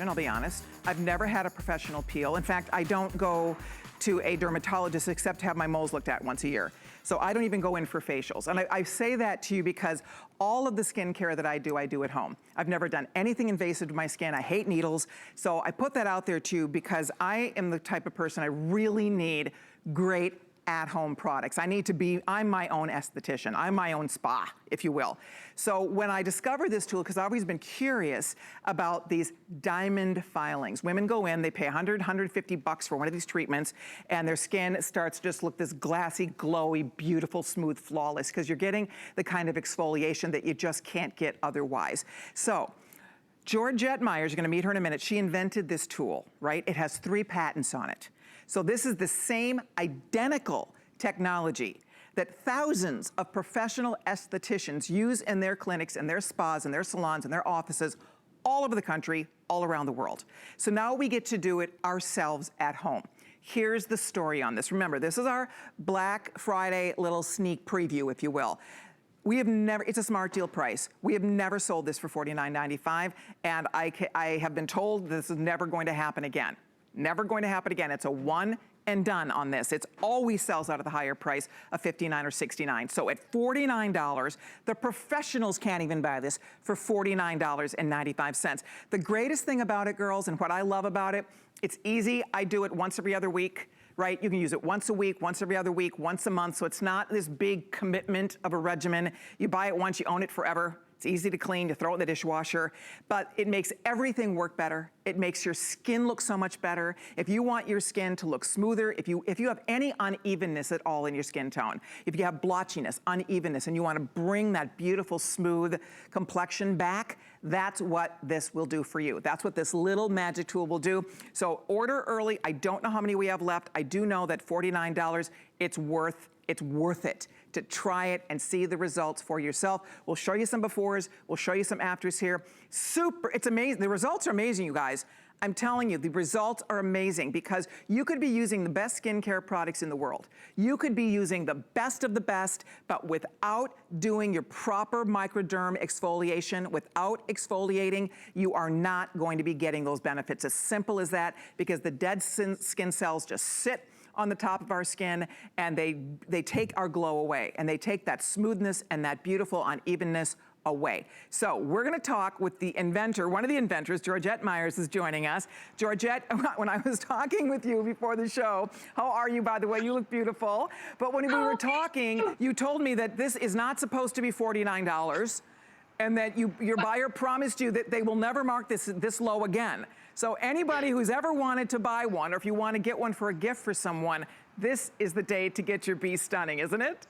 I'll be honest. I've never had a professional peel. In fact, I don't go to a dermatologist except to have my moles looked at once a year. So I don't even go in for facials. And I say that to you because all of the skincare that I do at home. I've never done anything invasive to my skin. I hate needles. So I put that out there too because I am the type of person I really need great at-home products. I'm my own esthetician. I'm my own spa, if you will. So when I discovered this tool, because I've always been curious about these diamond filings. Women go in, they pay 100, 150 bucks for one of these treatments, and their skin starts to just look this glassy, glowy, beautiful, smooth, flawless, because you're getting the kind of exfoliation that you just can't get otherwise. So Georgette Myers, you're gonna meet her in a minute, she invented this tool, right? It has 3 patents on it. So this is the same identical technology that thousands of professional estheticians use in their clinics, in their spas, in their salons, in their offices, all over the country, all around the world. So now we get to do it ourselves at home. Here's the story on this. Remember, this is our Black Friday little sneak preview, if you will. We have never, it's a smart deal price. We have never sold this for $49.95, and I have been told this is never going to happen again. Never going to happen again. It's a one and done on this. It always sells out at the higher price of $59 or $69. So at $49, the professionals can't even buy this for $49.95. The greatest thing about it, girls, and what I love about it, it's easy. I do it once every other week, right? You can use it once a week, once every other week, once a month. So it's not this big commitment of a regimen. You buy it once, you own it forever. It's easy to clean, you throw it in the dishwasher, but it makes everything work better. It makes your skin look so much better. If you want your skin to look smoother, if you have any unevenness at all in your skin tone, if you have blotchiness, unevenness, and you want to bring that beautiful, smooth complexion back, that's what this will do for you. That's what this little magic tool will do. So order early. I don't know how many we have left. I do know that $49, it's worth it to try it and see the results for yourself. We'll show you some befores, we'll show you some afters here. Super, it's amazing. The results are amazing, you guys. I'm telling you, the results are amazing because you could be using the best skincare products in the world. You could be using the best of the best, but without doing your proper microderm exfoliation, without exfoliating, you are not going to be getting those benefits. As simple as that, because the dead skin cells just sit on the top of our skin, and they take our glow away, and they take that smoothness and that beautiful unevenness away. So we're gonna talk with the inventor, one of the inventors, Georgette Myers is joining us. Georgette, when I was talking with you before the show, how are you, by the way? You look beautiful. But when we were talking, you told me that this is not supposed to be $49, and that your buyer promised you that they will never mark this low again. So anybody who's ever wanted to buy one, or if you want to get one for a gift for someone, this is the day to get your Be Stunning, isn't it?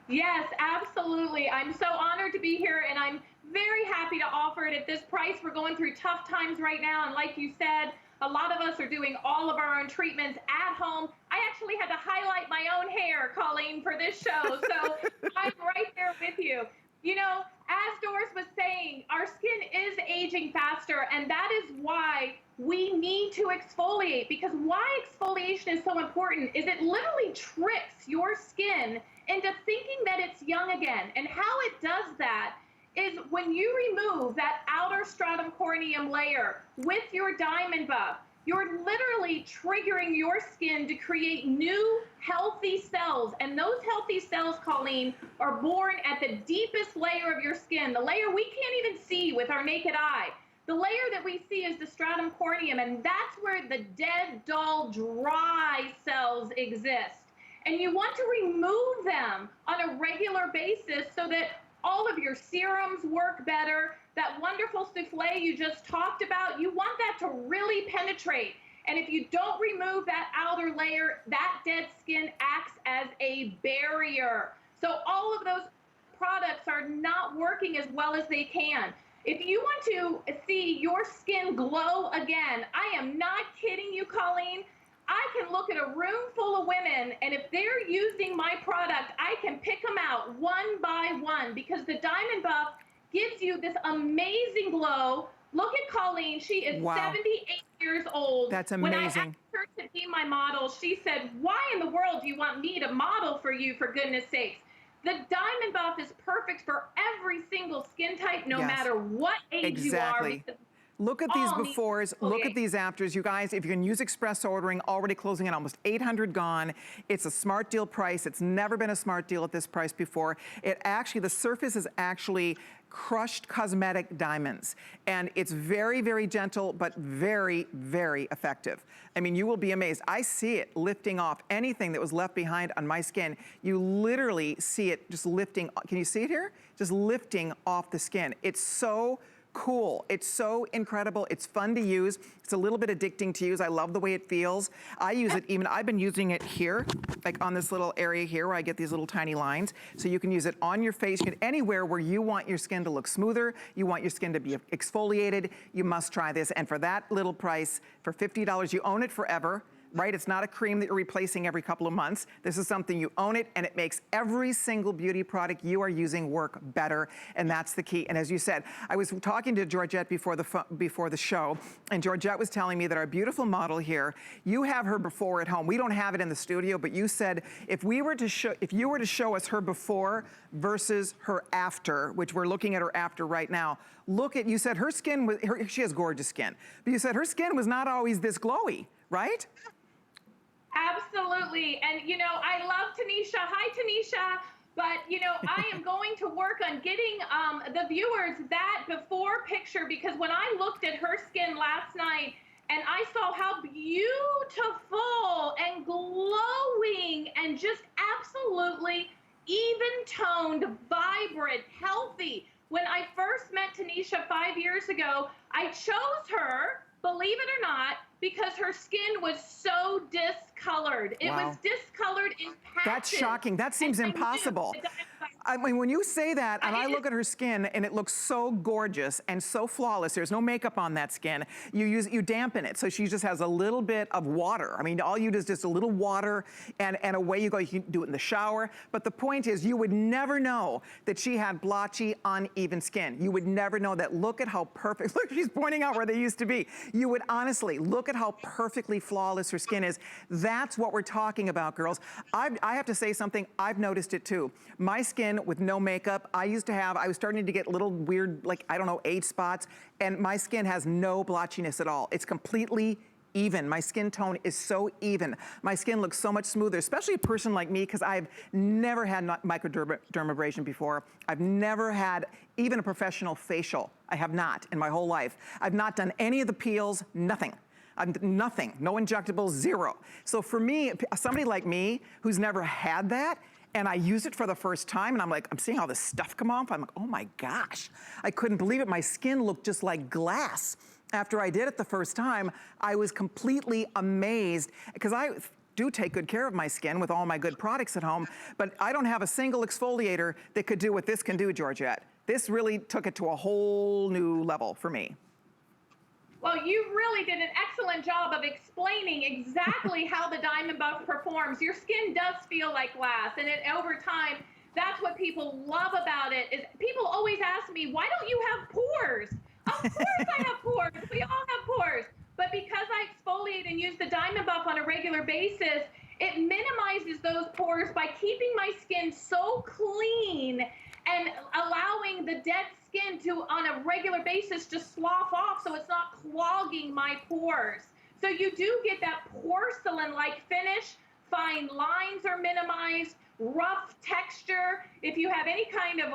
Yes, absolutely. I'm so honored to be here, and I'm very happy to offer it at this price. We're going through tough times right now, and like you said, a lot of us are doing all of our own treatments at home. I actually had to highlight my own hair, Colleen, for this show, so I'm right there with you. You know, as Doris was saying, our skin is aging faster, and that is why we need to exfoliate. Because why exfoliation is so important is it literally tricks your skin into thinking that it's young again. And how it does that is when you remove that outer stratum corneum layer with your DiamondBuff, you're literally triggering your skin to create new healthy cells. And those healthy cells, Colleen, are born at the deepest layer of your skin, the layer we can't even see with our naked eye. The layer that we see is the stratum corneum, and that's where the dead, dull, dry cells exist. And you want to remove them on a regular basis so that all of your serums work better. That wonderful souffle you just talked about, you want that to really penetrate. And if you don't remove that outer layer, that dead skin acts as a barrier. So all of those products are not working as well as they can. If you want to see your skin glow again, I am not kidding you, Colleen. I can look at a room full of women, and if they're using my product, I can pick them out one by one because the DiamondBuff gives you this amazing glow. Look at Colleen. She is 78 years old. That's amazing. When I asked her to be my model, she said, why in the world do you want me to model for you, for goodness sakes? The DiamondBuff is perfect for every single skin type, no matter what age you are. Look at these befores, look at these afters. You guys, if you can use express ordering, already closing in almost 800 gone. It's a smart deal price. It's never been a smart deal at this price before. It actually, the surface is actually crushed cosmetic diamonds. And it's very, very gentle, but very, very effective. I mean, you will be amazed. I see it lifting off anything that was left behind on my skin. You literally see it just lifting. Can you see it here? Just lifting off the skin. It's so cool. It's so incredible. It's fun to use. It's a little bit addicting to use. I love the way it feels. I use it even, I've been using it here, like on this little area here where I get these little tiny lines. So you can use it on your face, anywhere where you want your skin to look smoother, you want your skin to be exfoliated, you must try this. And for that little price, for $50, you own it forever. Right? It's not a cream that you're replacing every couple of months. This is something you own it, and it makes every single beauty product you are using work better, and that's the key. And as you said, I was talking to Georgette before the show, and Georgette was telling me that our beautiful model here, you have her before at home. We don't have it in the studio, but you said if you were to show us her before versus her after, which we're looking at her after right now, you said her skin was, she has gorgeous skin, but you said her skin was not always this glowy, right? Absolutely. And, you know, I love Tanisha. Hi, Tanisha. But, you know, I am going to work on getting the viewers that before picture, because when I looked at her skin last night and I saw how beautiful and glowing and just absolutely even-toned, vibrant, healthy. When I first met Tanisha 5 years ago, I chose her, believe it or not, because her skin was so discolored. It was discolored in patches. That's shocking. That seems impossible. I mean, when you say that, and I look at her skin, and it looks so gorgeous and so flawless. There's no makeup on that skin. You dampen it, so she just has a little bit of water. I mean, all you do is just a little water, and away you go. You can do it in the shower. But the point is, you would never know that she had blotchy, uneven skin. You would never know that. Look at how perfect. Look, she's pointing out where they used to be. You would honestly look at how perfectly flawless her skin is. That's what we're talking about, girls. I have to say something. I've noticed it too. My skin with no makeup, I was starting to get little weird, like, I don't know, age spots, and my skin has no blotchiness at all. It's completely even. My skin tone is so even. My skin looks so much smoother, especially a person like me, because I've never had microdermabrasion before. I've never had even a professional facial. I have not in my whole life. I've not done any of the peels, nothing. Nothing, no injectables, zero. So for me, somebody like me who's never had that, and I use it for the first time, and I'm seeing all this stuff come off. I'm like, oh my gosh. I couldn't believe it. My skin looked just like glass. After I did it the first time, I was completely amazed, because I do take good care of my skin with all my good products at home, but I don't have a single exfoliator that could do what this can do, Georgette. This really took it to a whole new level for me. Well, you really did an excellent job of explaining exactly how the DiamondBuff performs. Your skin does feel like glass, and over time, that's what people love about it. Is people always ask me, why don't you have pores? Of course I have pores. We all have pores. But because I exfoliate and use the DiamondBuff on a regular basis, it minimizes those pores by keeping my skin so clean and allowing the dead skin to, on a regular basis, just slough off so it's not clogging my pores. So you do get that porcelain-like finish. Fine lines are minimized, rough texture. If you have any kind of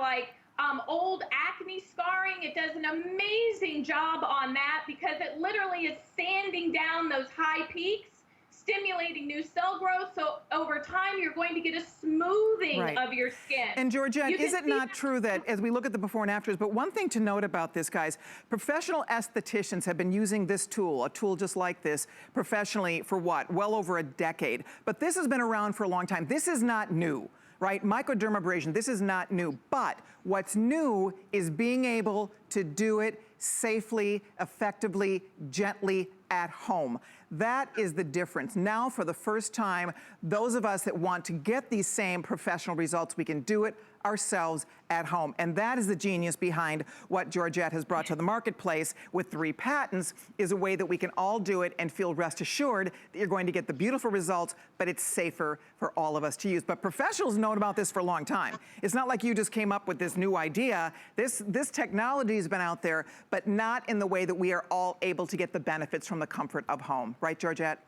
old acne scarring, it does an amazing job on that, because it literally is sanding down those high peaks, stimulating new cell growth. So over time, you're going to get a smoothing of your skin. And Georgette, is it not true that as we look at the before and afters, but one thing to note about this, guys, professional estheticians have been using this tool, a tool just like this, professionally for what? Well over a decade. But this has been around for a long time. This is not new, right? Microdermabrasion, this is not new. But what's new is being able to do it safely, effectively, gently, at home. That is the difference. Now, for the first time, those of us that want to get these same professional results, we can do it ourselves at home. And that is the genius behind what Georgette has brought to the marketplace with 3 patents, is a way that we can all do it and feel rest assured that you're going to get the beautiful results, but it's safer for all of us to use. But professionals know about this for a long time. It's not like you just came up with this new idea. This technology has been out there, but not in the way that we are all able to get the benefits from the comfort of home. Right, Georgette?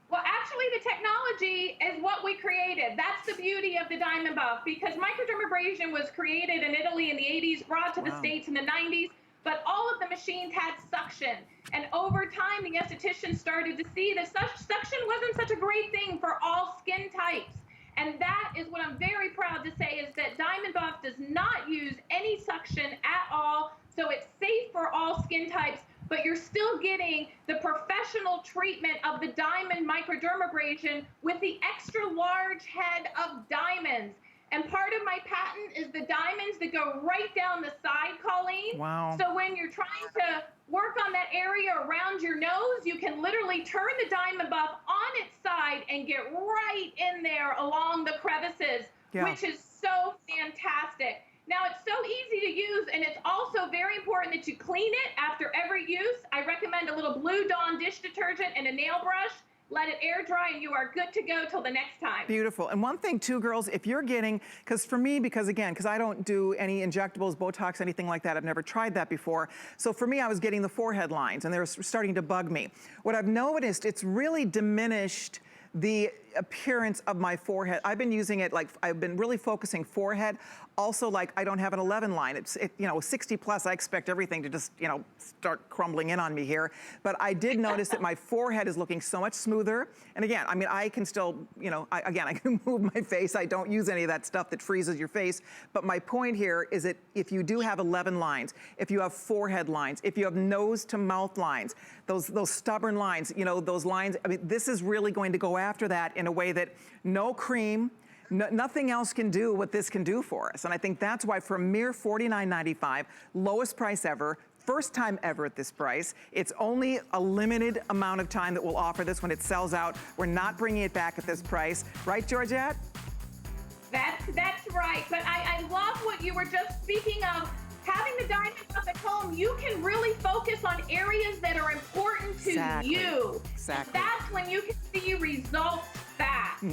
Well, actually, the technology is what we created. That's the beauty of the DiamondBuff, because microdermabrasion was created in Italy in the 80s, brought to the States in the 90s, but all of the machines had suction. And over time, the estheticians started to see that suction wasn't such a great thing for all skin types. And that is what I'm very proud to say, is that DiamondBuff does not use any suction at all, so it's safe for all skin types, but you're still getting the professional treatment of the diamond microdermabrasion with the extra large head of diamonds. And part of my patent is the diamonds that go right down the side, Colleen. Wow. So when you're trying to work on that area around your nose, you can literally turn the DiamondBuff on its side and get right in there along the crevices, which is so fantastic. Now, it's so easy to use, and it's also very important that you clean it after every use. I recommend a little Blue Dawn dish detergent and a nail brush. Let it air dry, and you are good to go till the next time. Beautiful. And one thing too, girls, if you're getting, because for me, because I don't do any injectables, Botox, anything like that. I've never tried that before. So for me, I was getting the forehead lines, and they were starting to bug me. What I've noticed, it's really diminished the appearance of my forehead. I've been using it, like, I've been really focusing forehead. Also, like, I don't have an 11 line. It's, you know, 60 plus, I expect everything to just, you know, start crumbling in on me here. But I did notice that my forehead is looking so much smoother. And again, I mean, I can still, you know, I can move my face. I don't use any of that stuff that freezes your face. But my point here is that if you do have 11 lines, if you have forehead lines, if you have nose to mouth lines, those stubborn lines, you know, those lines, I mean, this is really going to go after that in a way that no cream, nothing else can do what this can do for us. And I think that's why, for a mere $49.95, lowest price ever, first time ever at this price. It's only a limited amount of time that we'll offer this. When it sells out, we're not bringing it back at this price. Right, Georgette? That's right. But I love what you were just speaking of. Having the DiamondBuff at home, you can really focus on areas that are important to you. Exactly. And that's when you can see results fast.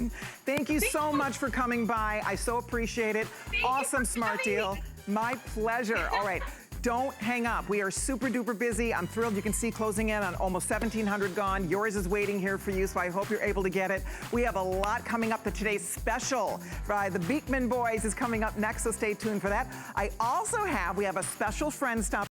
Thank you so much for coming by. I so appreciate it. Awesome, smart deal. My pleasure. All right. Don't hang up. We are super duper busy. I'm thrilled. You can see closing in on almost 1,700 gone. Yours is waiting here for you, so I hope you're able to get it. We have a lot coming up. Today's special by the Beekman Boys is coming up next, so stay tuned for that. We have a special friend stop